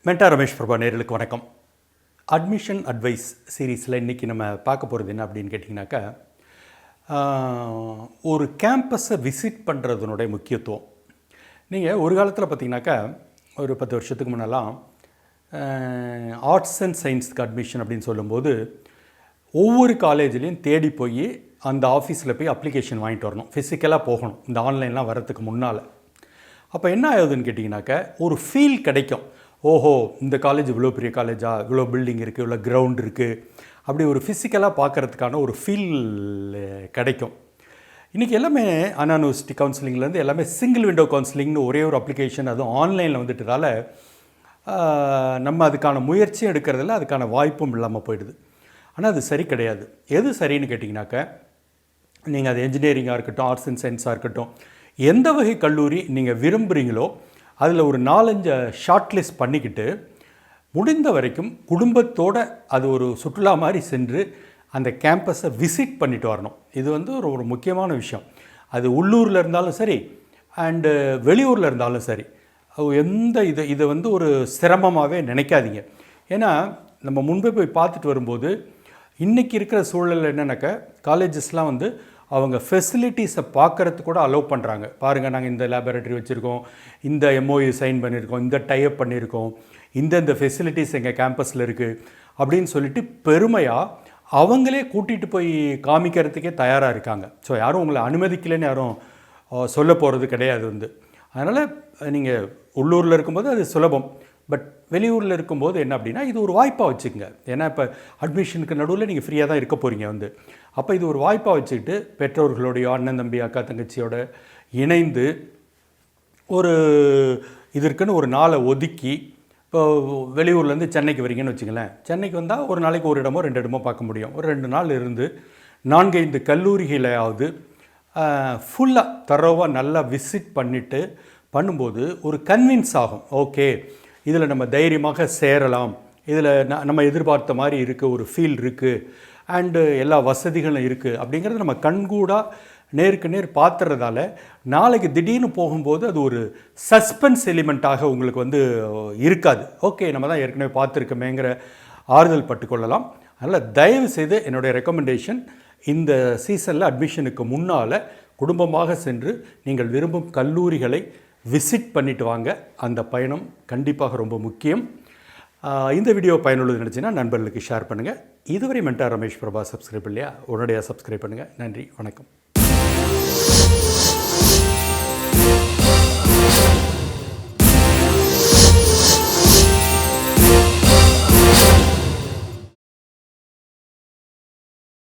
Mentor Ramesh Prabha நேயர்களுக்கு வணக்கம். Admission advice சீரீஸில் இன்றைக்கி நம்ம பார்க்க போகிறது என்ன அப்படின்னு கேட்டிங்கனாக்கா, ஒரு கேம்பஸை விசிட் பண்ணுறதுனுடைய முக்கியத்துவம். நீங்கள் ஒரு காலத்தில் பார்த்திங்கனாக்கா, ஒரு 10 வருஷத்துக்கு முன்னெல்லாம் ஆர்ட்ஸ் அண்ட் சயின்ஸுக்கு அட்மிஷன் அப்படின்னு சொல்லும்போது ஒவ்வொரு காலேஜ்லேயும் தேடி போய் அந்த ஆஃபீஸில் போய் அப்ளிகேஷன் வாங்கிட்டு வரணும், ஃபிசிக்கலாக போகணும், இந்த ஆன்லைன்லாம் வரத்துக்கு முன்னால். அப்போ என்ன ஆகுதுன்னு கேட்டிங்கனாக்கா, ஒரு ஃபீல் கிடைக்கும். ஓஹோ, இந்த காலேஜ் இவ்வளோ பெரிய காலேஜா, இவ்வளோ பில்டிங் இருக்குது, இவ்வளோ கிரவுண்ட் இருக்குது, அப்படி ஒரு ஃபிசிக்கலாக பார்க்குறதுக்கான ஒரு ஃபீல் கிடைக்கும். இன்றைக்கி எல்லாமே அனானிவர்சிட்டி கவுன்சிலிங்லேருந்து எல்லாமே சிங்கிள் விண்டோ கவுன்சிலிங்னு ஒரே ஒரு அப்ளிகேஷன், அதுவும் ஆன்லைனில் வந்துட்டதால் நம்ம அதுக்கான முயற்சியும் எடுக்கிறதில்ல, அதுக்கான வாய்ப்பும் இல்லாமல் போயிடுது. ஆனால் அது சரி கிடையாது. எது சரின்னு கேட்டிங்கனாக்கா, நீங்கள் அது என்ஜினியரிங்காக இருக்கட்டும், ஆர்ட்ஸ் அண்ட் சயின்ஸாக இருக்கட்டும், எந்த வகை கல்லூரி நீங்கள் விரும்புகிறீங்களோ அதில் ஒரு 4-5 ஷார்ட் லிஸ்ட் பண்ணிக்கிட்டு முடிந்த வரைக்கும் குடும்பத்தோடு அது ஒரு சுற்றுலா மாதிரி சென்று அந்த கேம்பஸை விசிட் பண்ணிட்டு வரணும். இது வந்து ஒரு முக்கியமான விஷயம். அது உள்ளூரில் இருந்தாலும் சரி அண்டு வெளியூரில் இருந்தாலும் சரி, எந்த இதை வந்து ஒரு சிரமமாகவே நினைக்காதீங்க. ஏன்னா நம்ம முன்பே போய் பார்த்துட்டு வரும்போது இன்றைக்கி இருக்கிற சூழலில் என்னென்னாக்கா, காலேஜஸ்லாம் வந்து அவங்க ஃபெசிலிட்டிஸை பார்க்குறதுக்கு கூட அலோவ் பண்ணுறாங்க. பாருங்கள், நாங்கள் இந்த லேபரேட்டரி வச்சுருக்கோம், இந்த எம்ஓயு சைன் பண்ணியிருக்கோம், இந்த டைப் பண்ணியிருக்கோம், இந்த ஃபெசிலிட்டிஸ் எங்கள் கேம்பஸில் இருக்குது அப்படின்னு சொல்லிட்டு பெருமையாக அவங்களே கூட்டிகிட்டு போய் காமிக்கிறதுக்கே தயாராக இருக்காங்க. ஸோ யாரும் உங்களை அனுமதிக்கலைன்னு யாரும் சொல்ல போகிறது கிடையாது வந்து. அதனால் நீங்கள் உள்ளூரில் இருக்கும்போது அது சுலபம். பட் வெளியூரில் இருக்கும்போது என்ன அப்படின்னா, இது ஒரு வாய்ப்பாக வச்சுக்கோங்க. ஏன்னா இப்போ அட்மிஷனுக்கு நடுவில் நீங்கள் ஃப்ரீயாக தான் இருக்க போகிறீங்க வந்து. அப்போ இது ஒரு வாய்ப்பாக வச்சுக்கிட்டு பெற்றோர்களுடைய அண்ணன் தம்பி அக்கா தங்கச்சியோட இணைந்து ஒரு இதற்குன்னு ஒரு நாளை ஒதுக்கி, இப்போ வெளியூர்லேருந்து சென்னைக்கு வரீங்கன்னு வச்சுங்களேன், சென்னைக்கு வந்தால் ஒரு நாளைக்கு ஒரு இடமோ 2 இடமோ பார்க்க முடியும். ஒரு 2 நாள் இருந்து 4-5 கல்லூரிகளையாவது ஃபுல்லாக தரோவாக நல்லா விசிட் பண்ணிவிட்டு பண்ணும்போது ஒரு கன்வின்ஸ் ஆகும். ஓகே, இதில் நம்ம தைரியமாக சேரலாம், இதில் நம்ம எதிர்பார்த்த மாதிரி இருக்குது, ஒரு ஃபீல் இருக்குது, அண்டு எல்லா வசதிகளும் இருக்குது அப்படிங்கிறது நம்ம கண்கூடாக நேருக்கு நேர் பார்த்துறதால நாளைக்கு திடீர்னு போகும்போது அது ஒரு சஸ்பென்ஸ் எலிமெண்ட்டாக உங்களுக்கு வந்து இருக்காது. ஓகே, நம்ம தான் ஏற்கனவே பார்த்துருக்கோமேங்கிற ஆறுதல் பட்டுக்கொள்ளலாம். அதனால் தயவு செய்து என்னுடைய ரெக்கமெண்டேஷன், இந்த சீசனில் அட்மிஷனுக்கு முன்னால் குடும்பமாக சென்று நீங்கள் விரும்பும் கல்லூரிகளை விசிட் பண்ணிட்டு வாங்க. அந்த பயணம் கண்டிப்பாக ரொம்ப முக்கியம். இந்த வீடியோ பயனுள்ளது நினச்சின்னா நண்பர்களுக்கு ஷேர் பண்ணுங்கள். இதுவரை மென்டார் ரமேஷ் பிரபா சப்ஸ்கிரைப் இல்லையா, உடனடியாக சப்ஸ்கிரைப் பண்ணுங்கள். நன்றி, வணக்கம்.